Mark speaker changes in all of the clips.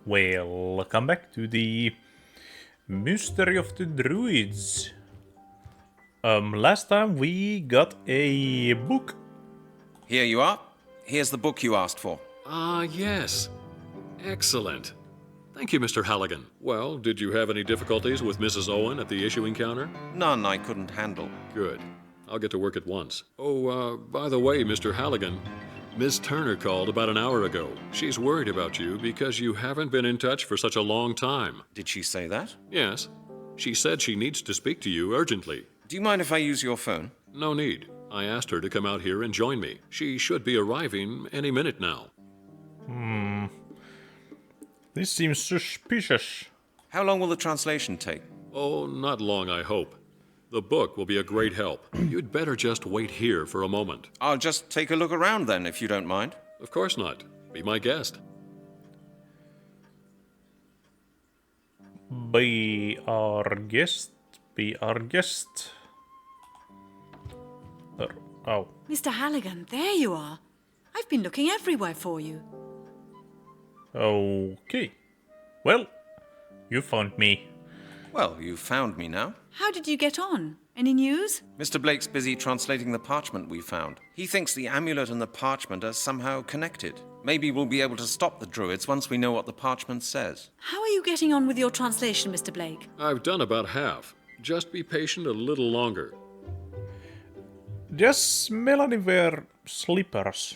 Speaker 1: Welcome back to the Mystery of the Druids. Last time we got a book.
Speaker 2: Here you are. Here's the book you asked for.
Speaker 3: Ah, yes. Excellent. Thank you, Mr. Halligan. Well, did you have any difficulties with Mrs. Owen at the issuing counter?
Speaker 2: None I couldn't handle.
Speaker 3: Good. I'll get to work at once. Oh, by the way, Mr. Halligan, Miss Turner called about an hour ago. She's worried about you because you haven't been in touch for such a long time.
Speaker 2: Did she say that?
Speaker 3: Yes. She said she needs to speak to you urgently.
Speaker 2: Do you mind if I use your phone?
Speaker 3: No need. I asked her to come out here and join me. She should be arriving any minute now.
Speaker 1: This seems suspicious.
Speaker 2: How long will the translation take?
Speaker 3: Oh, not long, I hope. The book will be a great help. You'd better just wait here for a moment.
Speaker 2: I'll just take a look around then, if you don't mind.
Speaker 3: Of course not. Be my guest.
Speaker 1: Be our guest. Be our guest. Oh.
Speaker 4: Mr. Halligan, there you are. I've been looking everywhere for you.
Speaker 1: Okay. Well, you found me.
Speaker 2: Well, you found me now.
Speaker 4: How did you get on? Any news?
Speaker 2: Mr. Blake's busy translating the parchment we found. He thinks the amulet and the parchment are somehow connected. Maybe we'll be able to stop the druids once we know what the parchment says.
Speaker 4: How are you getting on with your translation, Mr. Blake?
Speaker 3: I've done about half. Just be patient a little longer.
Speaker 1: Does Melanie wear slippers?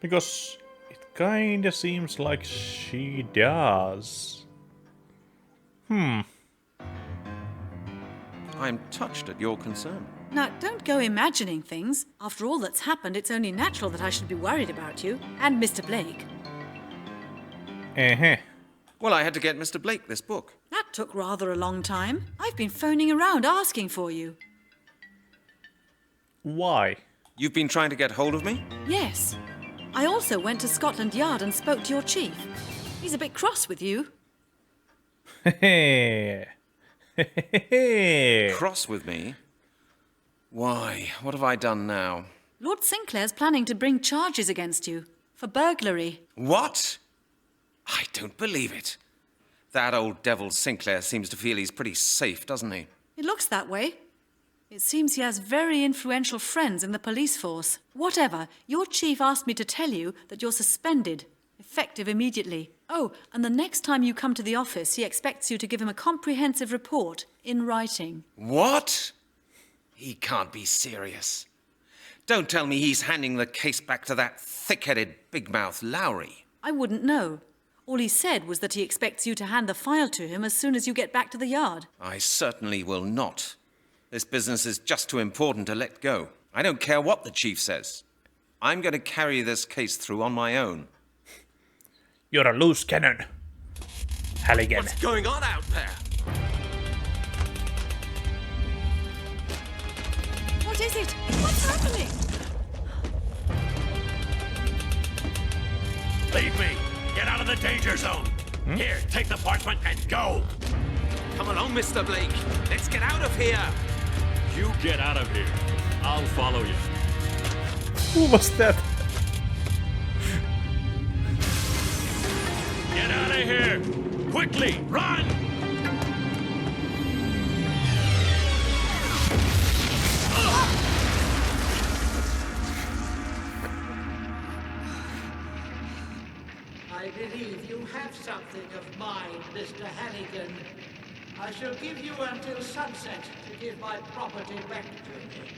Speaker 1: Because it kinda seems like she does.
Speaker 2: I'm touched at your concern.
Speaker 4: Now, don't go imagining things. After all that's happened, it's only natural that I should be worried about you and Mr. Blake.
Speaker 2: Well, I had to get Mr. Blake this book.
Speaker 4: That took rather a long time. I've been phoning around asking for you.
Speaker 1: Why?
Speaker 2: You've been trying to get hold of me?
Speaker 4: Yes. I also went to Scotland Yard and spoke to your chief. He's a bit cross with you.
Speaker 2: Cross with me? Why, what have I done now?
Speaker 4: Lord Sinclair's planning to bring charges against you for burglary.
Speaker 2: What? I don't believe it. That old devil Sinclair seems to feel he's pretty safe, doesn't he?
Speaker 4: It looks that way. It seems he has very influential friends in the police force. Whatever, your chief asked me to tell you that you're suspended, effective immediately. Oh, and the next time you come to the office, he expects you to give him a comprehensive report in writing.
Speaker 2: What? He can't be serious. Don't tell me he's handing the case back to that thick-headed, big-mouth Lowry.
Speaker 4: I wouldn't know. All he said was that he expects you to hand the file to him as soon as you get back to the yard.
Speaker 2: I certainly will not. This business is just too important to let go. I don't care what the chief says. I'm going to carry this case through on my own.
Speaker 1: You're a loose cannon, Halligan.
Speaker 5: What's going on out there?
Speaker 4: What is it? What's happening?
Speaker 5: Leave me! Get out of the danger zone! Here, take the parchment and go! Come along, Mr. Blake. Let's get out of here!
Speaker 3: You get out of here. I'll follow you.
Speaker 1: Who was that?
Speaker 5: Get out of here! Quickly, run!
Speaker 6: I believe you have something of mine, Mr. Halligan. I shall give you until sunset to give my property back to me.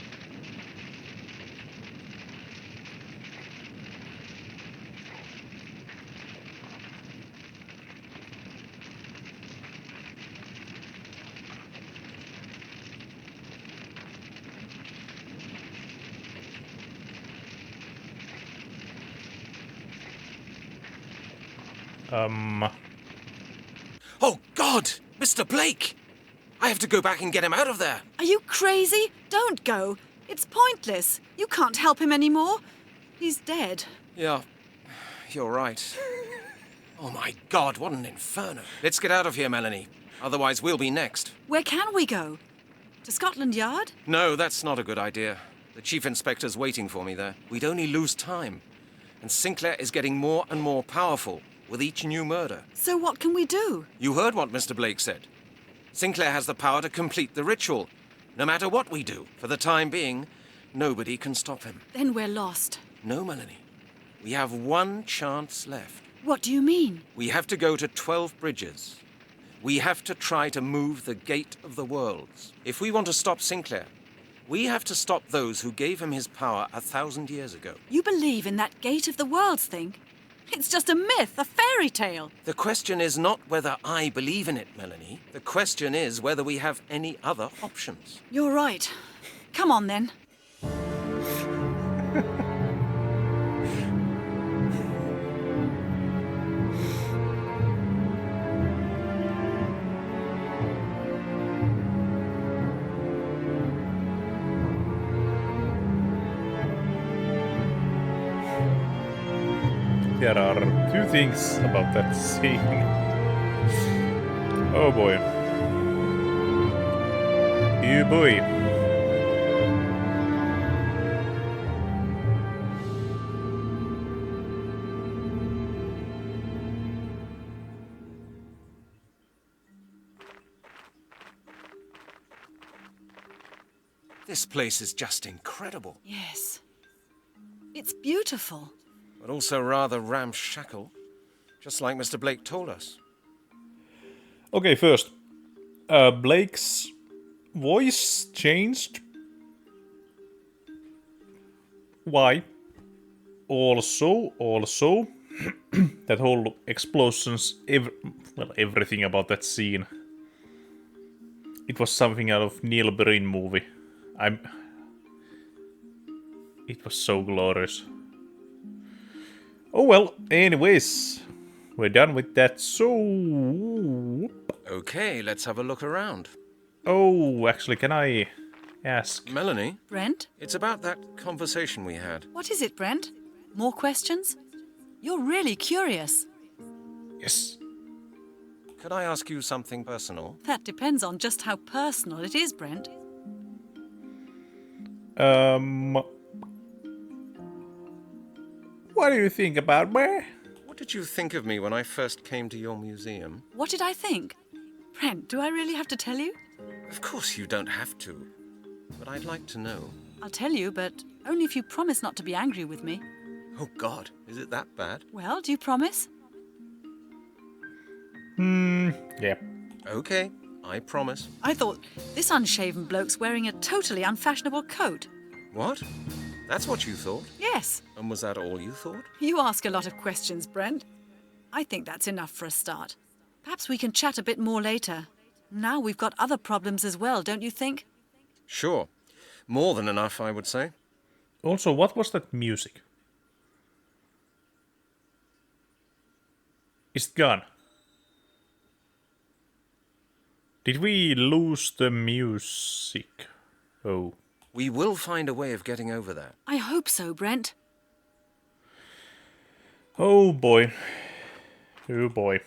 Speaker 2: Oh, God! Mr. Blake! I have to go back and get him out of there.
Speaker 4: Are you crazy? Don't go. It's pointless. You can't help him anymore. He's dead.
Speaker 2: Yeah, you're right. Oh, my God, what an inferno. Let's get out of here, Melanie. Otherwise, we'll be next.
Speaker 4: Where can we go? To Scotland Yard?
Speaker 2: No, that's not a good idea. The chief inspector's waiting for me there. We'd only lose time. And Sinclair is getting more and more powerful with each new murder.
Speaker 4: So what can we do?
Speaker 2: You heard what Mr. Blake said. Sinclair has the power to complete the ritual. No matter what we do, for the time being, nobody can stop him.
Speaker 4: Then we're lost.
Speaker 2: No, Melanie. We have one chance left.
Speaker 4: What do you mean?
Speaker 2: We have to go to 12 bridges. We have to try to move the Gate of the Worlds. If we want to stop Sinclair, we have to stop those who gave him his power 1,000 years ago.
Speaker 4: You believe in that Gate of the Worlds thing? It's just a myth, a fairy tale.
Speaker 2: The question is not whether I believe in it, Melanie. The question is whether we have any other options.
Speaker 4: You're right. Come on, then.
Speaker 1: There are two things about that scene. Oh boy. Oh boy.
Speaker 2: This place is just incredible,
Speaker 4: Yes. It's beautiful.
Speaker 2: but also rather ramshackle, just like Mr. Blake told us.
Speaker 1: Okay, first. Blake's voice changed. Why? Also, that whole explosions, everything about that scene. It was something out of Neil Breen movie. It was so glorious. Oh well, anyways, we're done with that, so...
Speaker 2: Okay, let's have a look around.
Speaker 1: Oh, actually, can I ask?
Speaker 2: Melanie,
Speaker 4: Brent?
Speaker 2: it's about that conversation we had.
Speaker 4: What is it, Brent? More questions? You're really curious.
Speaker 1: Yes.
Speaker 2: Could I ask you something personal?
Speaker 4: That depends on just how personal it is, Brent.
Speaker 1: What do you think about me?
Speaker 2: What did you think of me when I first came to your museum?
Speaker 4: What did I think? Brent, do I really have to tell you?
Speaker 2: Of course you don't have to, but I'd like to know.
Speaker 4: I'll tell you, but only if you promise not to be angry with me.
Speaker 2: Oh God, is it that bad?
Speaker 4: Well, do you promise?
Speaker 1: Yeah.
Speaker 2: Okay, I promise.
Speaker 4: I thought this unshaven bloke's wearing a totally unfashionable coat.
Speaker 2: What? That's what you thought?
Speaker 4: Yes,
Speaker 2: And was that all you thought?
Speaker 4: you ask a lot of questions, Brent. I think that's enough for a start. Perhaps we can chat a bit more later. Now we've got other problems as well, don't you think?
Speaker 2: Sure. More than enough, I would say.
Speaker 1: Also, what was that music? Is it gone? Did we lose the music? Oh.
Speaker 2: We will find a way of getting over that.
Speaker 4: I hope so, Brent.
Speaker 1: Oh boy. Oh boy.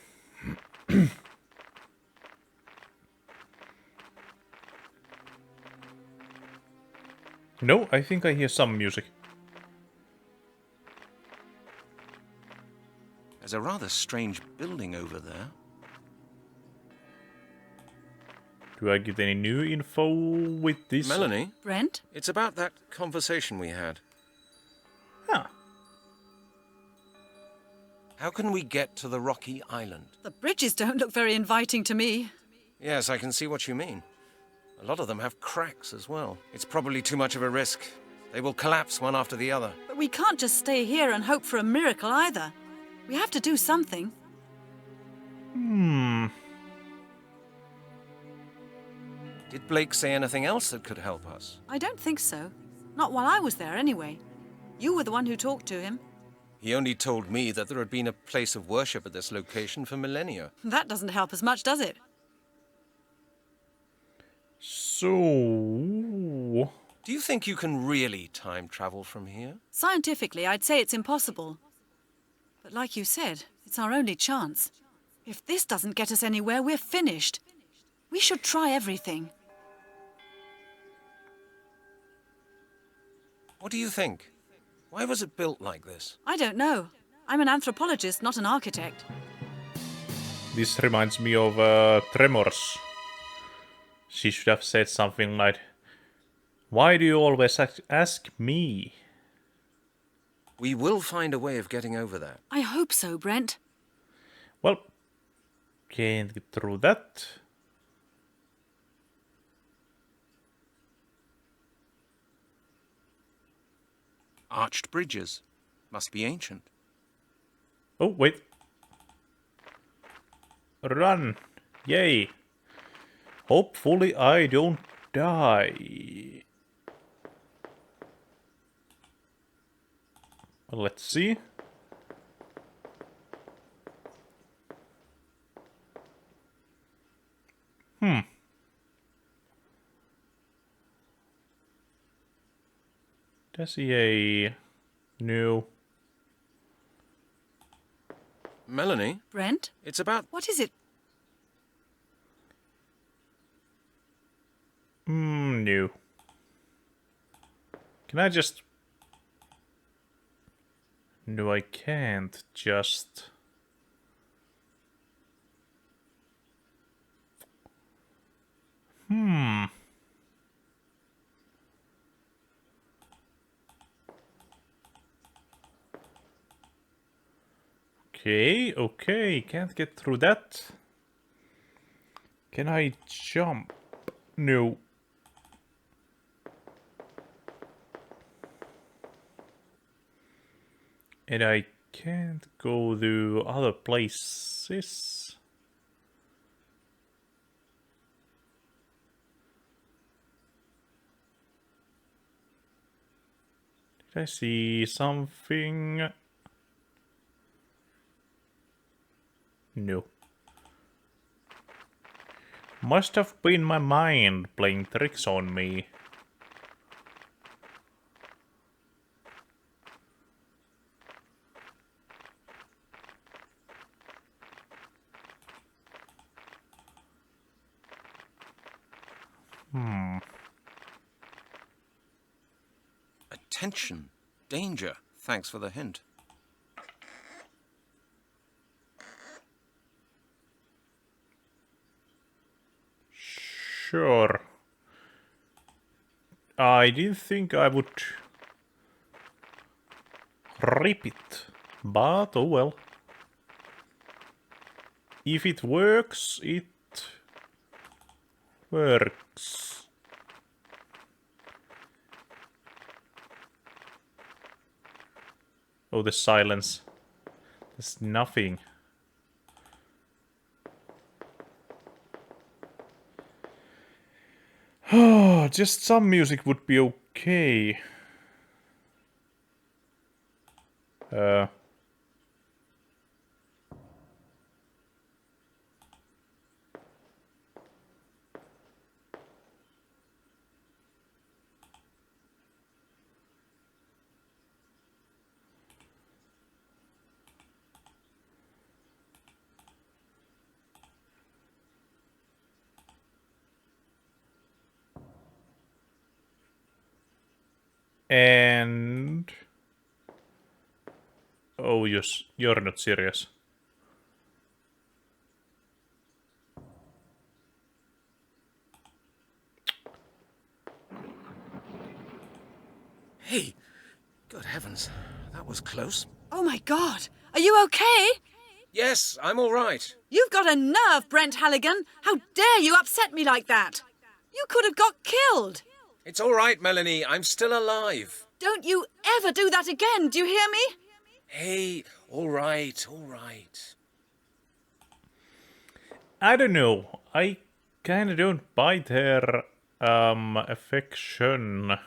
Speaker 1: No, I think I hear some music.
Speaker 2: There's a rather strange building over there.
Speaker 1: Do I get any new info with this?
Speaker 2: Melanie,
Speaker 4: Brent?
Speaker 2: it's about that conversation we had.
Speaker 1: Huh.
Speaker 2: How can we get to the rocky island?
Speaker 4: The bridges don't look very inviting to me.
Speaker 2: Yes, I can see what you mean. A lot of them have cracks as well. It's probably too much of a risk. They will collapse one after the other.
Speaker 4: But we can't just stay here and hope for a miracle either. We have to do something.
Speaker 2: Did Blake say anything else that could help us?
Speaker 4: I don't think so. Not while I was there, anyway. You were the one who talked to him.
Speaker 2: He only told me that there had been a place of worship at this location for millennia.
Speaker 4: That doesn't help us much, does it?
Speaker 1: So...
Speaker 2: Do you think you can really time travel from here?
Speaker 4: Scientifically, I'd say it's impossible. But like you said, it's our only chance. If this doesn't get us anywhere, we're finished. We should try everything.
Speaker 2: What do you think? Why was it built like this?
Speaker 4: I don't know. I'm an anthropologist, not an architect.
Speaker 1: This reminds me of Tremors. She should have said something like, "Why do you always ask me?"
Speaker 2: We will find a way of getting over that.
Speaker 4: I hope so, Brent.
Speaker 1: Well, can't get through that.
Speaker 2: Arched bridges. Must be ancient.
Speaker 1: Oh, wait. Run! Yay! Hopefully I don't die. Let's see. Does he a... No.
Speaker 2: Melanie,
Speaker 4: Brent?
Speaker 2: it's about...
Speaker 4: What is it?
Speaker 1: No. Can I just... No, I can't just... Okay, okay, can't get through that. Can I jump? No. And I can't go to other places. Did I see something? No. Must have been my mind playing tricks on me.
Speaker 2: Attention. Danger. Thanks for the hint.
Speaker 1: Sure. I didn't think I would rip it, but oh well. If it works, it works. Oh, the silence. There's nothing. Oh, just some music would be okay. And... Oh, yes, you're not serious.
Speaker 2: Hey! Good heavens. That was close.
Speaker 4: Oh my God! Are you okay?
Speaker 2: Yes, I'm all right.
Speaker 4: You've got a nerve, Brent Halligan! How dare you upset me like that? You could have got killed!
Speaker 2: It's all right, Melanie. I'm still alive.
Speaker 4: Don't you ever do that again, do you hear me?
Speaker 2: Hey, all right, all right.
Speaker 1: I don't know. I kinda don't buy their affection.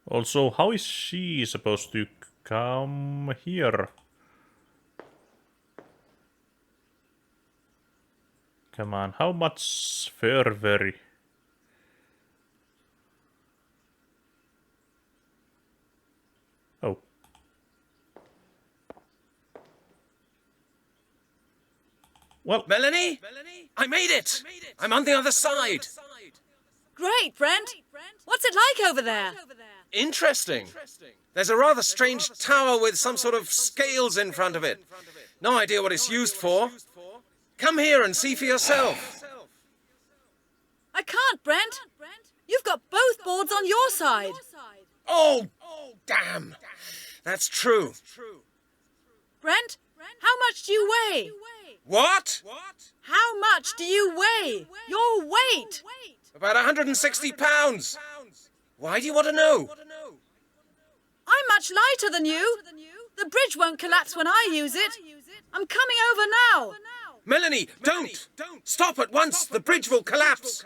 Speaker 1: Also, how is she supposed to come here? Come on, how much further? Oh. Well,
Speaker 2: Melanie? I made it! I'm on the other side.
Speaker 4: Great, Brent. What's it like over there?
Speaker 2: Interesting. There's a rather strange tower with some sort of scales in front of it. No idea what it's used for. Come here and see for yourself.
Speaker 4: I can't, Brent. You've got both boards on your side.
Speaker 2: Oh, damn. That's true.
Speaker 4: Brent, how much do you weigh?
Speaker 2: What?
Speaker 4: How much do you weigh? Your weight.
Speaker 2: About 160 pounds. Why do you want to know?
Speaker 4: I'm much lighter than you. The bridge won't collapse when I use it. I'm coming over now.
Speaker 2: Melanie, don't! Stop at once! The bridge will collapse!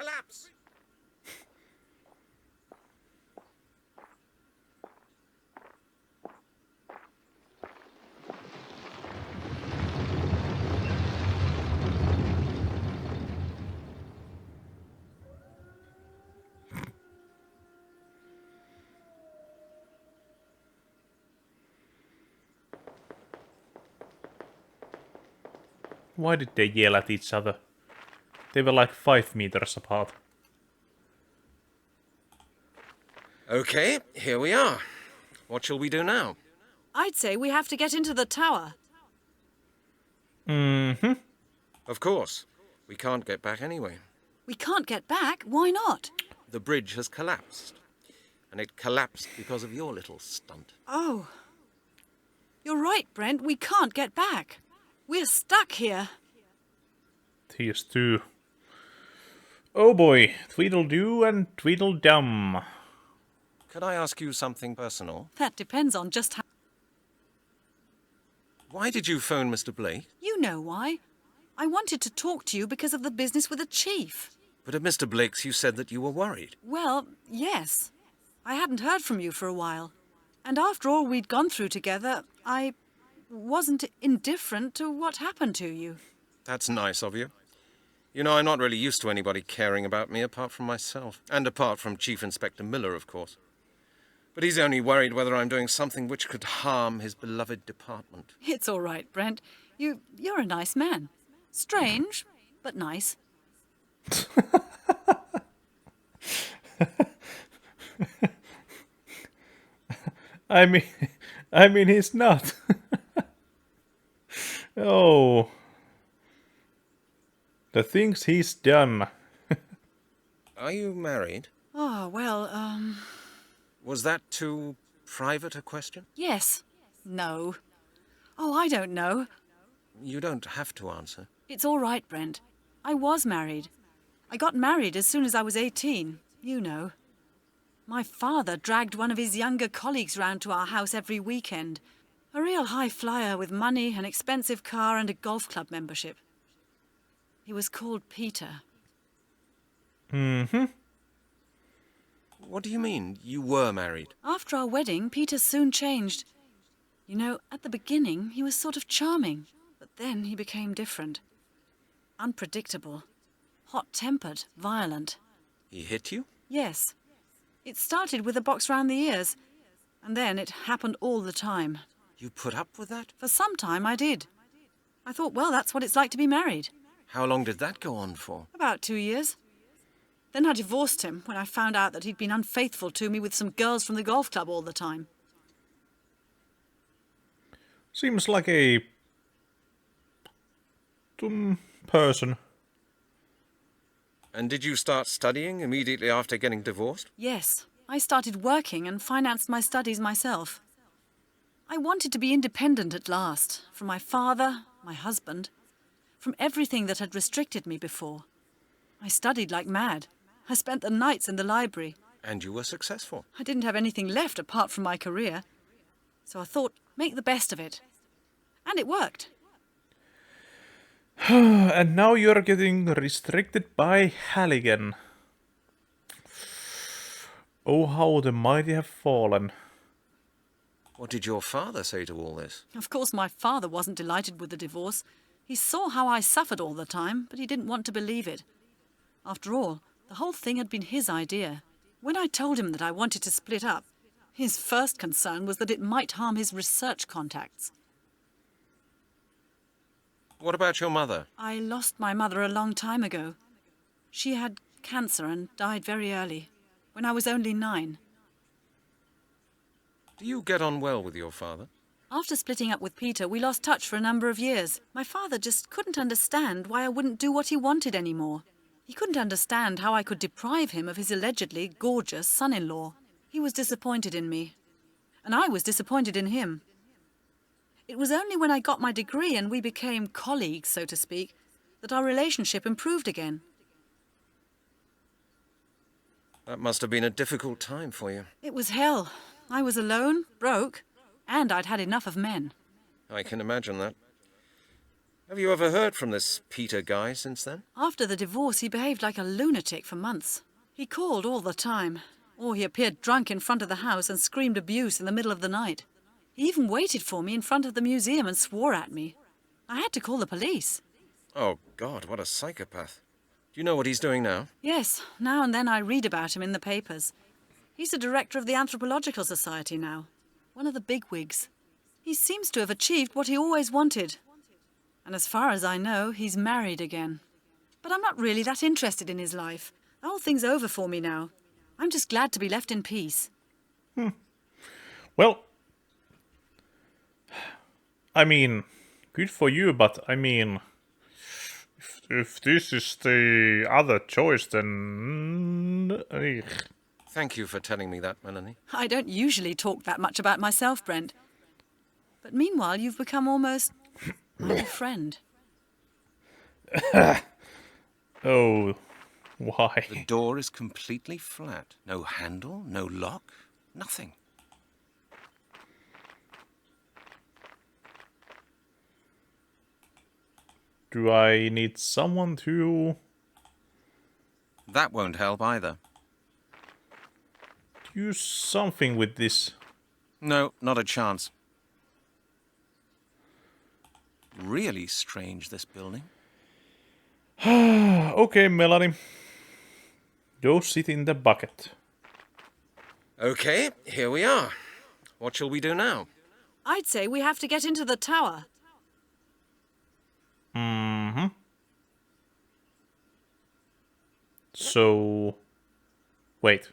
Speaker 1: why did they yell at each other? They were like 5 meters apart.
Speaker 2: Okay, here we are. What shall we do now?
Speaker 4: I'd say we have to get into the tower.
Speaker 1: Mm-hmm.
Speaker 2: Of course. We can't get back anyway.
Speaker 4: We can't get back? Why not?
Speaker 2: The bridge has collapsed. And it collapsed because of your little stunt.
Speaker 4: Oh. You're right, Brent. We can't get back. We're stuck here.
Speaker 1: These two. Oh boy, Tweedledoo and Tweedledum.
Speaker 2: Could I ask you something personal?
Speaker 4: That depends on just how...
Speaker 2: Why did you phone Mr. Blake?
Speaker 4: You know why. I wanted to talk to you because of the business with the chief.
Speaker 2: But at Mr. Blake's you said that you were worried.
Speaker 4: Well, yes. I hadn't heard from you for a while. And after all we'd gone through together, I wasn't indifferent to what happened to you.
Speaker 2: That's nice of you. You know, I'm not really used to anybody caring about me apart from myself. And apart from Chief Inspector Miller, of course. But he's only worried whether I'm doing something which could harm his beloved department.
Speaker 4: It's all right, Brent. You're a nice man. Strange, but nice.
Speaker 1: I mean he's not. Oh. The things he's done.
Speaker 2: Are you married?
Speaker 4: Oh, well,
Speaker 2: Was that too private a question?
Speaker 4: yes. No. Oh, I don't know.
Speaker 2: You don't have to answer.
Speaker 4: It's all right, Brent. I was married. I got married as soon as I was 18, you know. My father dragged one of his younger colleagues round to our house every weekend. A real high flyer with money, an expensive car and a golf club membership. He was called Peter.
Speaker 1: Mm-hmm.
Speaker 2: What do you mean, you were married?
Speaker 4: After our wedding, Peter soon changed. You know, at the beginning, he was sort of charming, but then he became different. Unpredictable. Hot-tempered, violent.
Speaker 2: He hit you?
Speaker 4: Yes. It started with a box round the ears, and then it happened all the time.
Speaker 2: You put up with that?
Speaker 4: For some time, I did. I thought, well, that's what it's like to be married.
Speaker 2: How long did that go on for?
Speaker 4: About 2 years. Then I divorced him when I found out that he'd been unfaithful to me with some girls from the golf club all the time.
Speaker 1: Seems like a dumb person.
Speaker 2: And did you start studying immediately after getting divorced?
Speaker 4: Yes, I started working and financed my studies myself. I wanted to be independent at last, from my father, my husband, from everything that had restricted me before. I studied like mad. I spent the nights in the library.
Speaker 2: And you were successful.
Speaker 4: I didn't have anything left apart from my career. So I thought, make the best of it. And it worked.
Speaker 1: And now you're getting restricted by Halligan. Oh, how the mighty have fallen.
Speaker 2: What did your father say to all this?
Speaker 4: Of course, my father wasn't delighted with the divorce. He saw how I suffered all the time, but he didn't want to believe it. After all, the whole thing had been his idea. When I told him that I wanted to split up, his first concern was that it might harm his research contacts.
Speaker 2: What about your mother?
Speaker 4: I lost my mother a long time ago. She had cancer and died very early, when I was only 9.
Speaker 2: Do you get on well with your father?
Speaker 4: After splitting up with Peter, we lost touch for a number of years. My father just couldn't understand why I wouldn't do what he wanted anymore. He couldn't understand how I could deprive him of his allegedly gorgeous son-in-law. He was disappointed in me, and I was disappointed in him. It was only when I got my degree and we became colleagues, so to speak, that our relationship improved again.
Speaker 2: That must have been a difficult time for you.
Speaker 4: It was hell. I was alone, broke, and I'd had enough of men.
Speaker 2: I can imagine that. Have you ever heard from this Peter guy since then?
Speaker 4: After the divorce, he behaved like a lunatic for months. He called all the time, or he appeared drunk in front of the house and screamed abuse in the middle of the night. He even waited for me in front of the museum and swore at me. I had to call the police.
Speaker 2: Oh, God, what a psychopath. Do you know what he's doing now?
Speaker 4: Yes, now and then I read about him in the papers. He's the director of the Anthropological Society now, one of the bigwigs. He seems to have achieved what he always wanted. And as far as I know, he's married again. But I'm not really that interested in his life. The whole thing's over for me now. I'm just glad to be left in peace.
Speaker 1: Well, I mean, good for you, but I mean, if this is the other choice, then...
Speaker 2: Thank you for telling me that, Melanie.
Speaker 4: I don't usually talk that much about myself, Brent. But meanwhile, you've become almost my friend.
Speaker 1: Oh, why?
Speaker 2: The door is completely flat. No handle, no lock, nothing.
Speaker 1: Do I need someone to
Speaker 2: That won't help either.
Speaker 1: do something with this?
Speaker 2: No, not a chance. Really strange, this building.
Speaker 1: Okay, Melanie. Go sit in the bucket.
Speaker 2: Okay, here we are. What shall we do now?
Speaker 4: I'd say we have to get into the tower.
Speaker 1: Mm-hmm. So... Wait.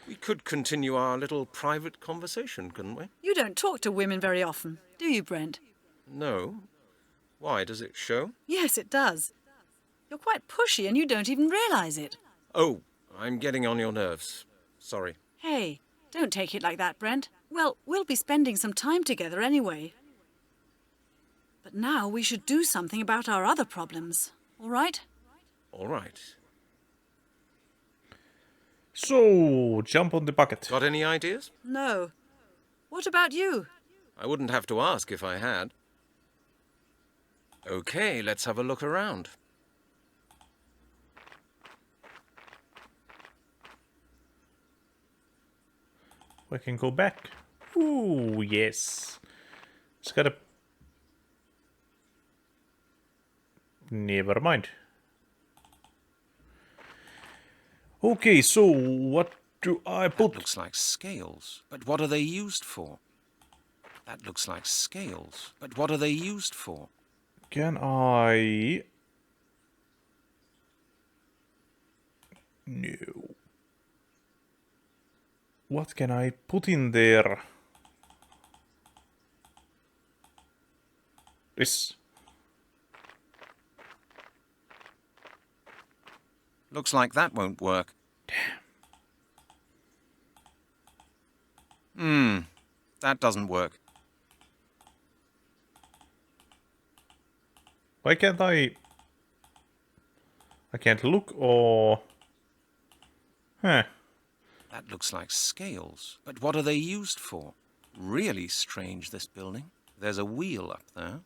Speaker 2: We could continue our little private conversation, couldn't we?
Speaker 4: You don't talk to women very often, do you, Brent?
Speaker 2: No. Why, does it show?
Speaker 4: Yes, it does. You're quite pushy and you don't even realise it.
Speaker 2: Oh, I'm getting on your nerves. Sorry.
Speaker 4: Hey, don't take it like that, Brent. Well, we'll be spending some time together anyway. But now we should do something about our other problems, all right?
Speaker 2: All right.
Speaker 1: So, jump on the bucket.
Speaker 2: Got any ideas?
Speaker 4: No. What about you?
Speaker 2: I wouldn't have to ask if I had. Okay, let's have a look around.
Speaker 1: We can go back. Ooh, yes. It's gotta... Never mind. Okay, so what do I
Speaker 2: That
Speaker 1: put?
Speaker 2: looks like scales, but what are they used for? That looks like scales, but what are they used for?
Speaker 1: Can I... No. What can I put in there? This.
Speaker 2: Looks like that won't work. That doesn't work.
Speaker 1: Why can't I can't look or... Huh.
Speaker 2: That looks like scales, but what are they used for? Really strange, this building. There's a wheel up there.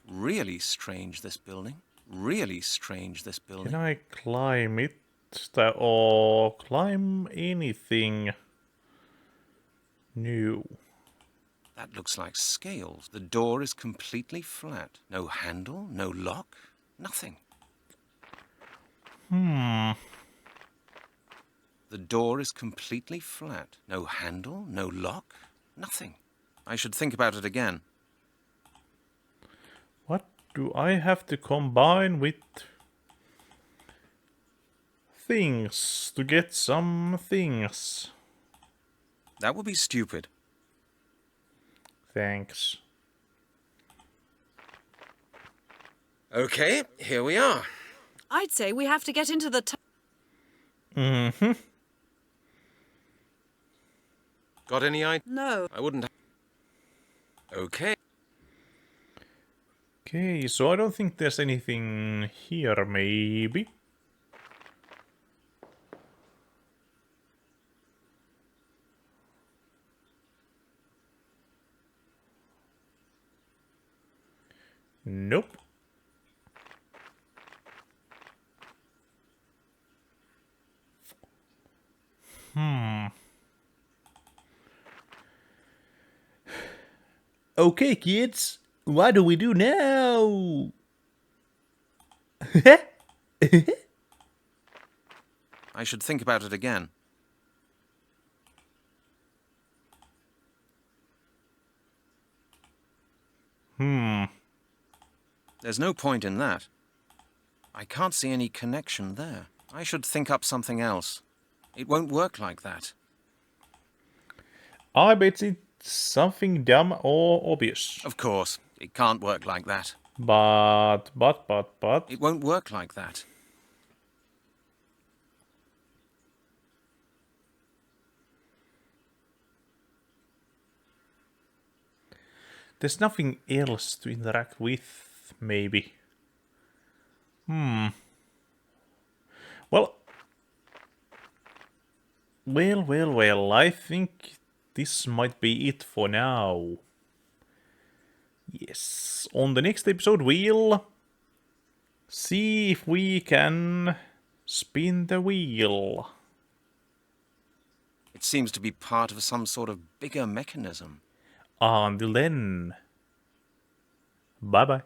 Speaker 2: Really strange, this building. Really strange, this building.
Speaker 1: Can I climb it? Or climb anything? No.
Speaker 2: That looks like scales. The door is completely flat. No handle, no lock, nothing. The door is completely flat. No handle, no lock, nothing. I should think about it again.
Speaker 1: do I have to combine with things to get some things?
Speaker 2: That would be stupid.
Speaker 1: Thanks.
Speaker 2: Okay, here we are.
Speaker 4: I'd say we have to get into the...
Speaker 1: Mm-hmm.
Speaker 2: Got any idea?
Speaker 4: No.
Speaker 2: I wouldn't. Okay.
Speaker 1: Okay, so I don't think there's anything here, maybe. Nope. Okay, kids, what do we do now?
Speaker 2: I should think about it again. There's no point in that. I can't see any connection there. I should think up something else. It won't work like that.
Speaker 1: I bet it's something dumb or obvious.
Speaker 2: Of course, it can't work like that.
Speaker 1: But.
Speaker 2: It won't work like that.
Speaker 1: There's nothing else to interact with, maybe. Well. Well, I think this might be it for now. Yes, on the next episode we'll see if we can spin the wheel.
Speaker 2: It seems to be part of some sort of bigger mechanism.
Speaker 1: Until then, bye bye.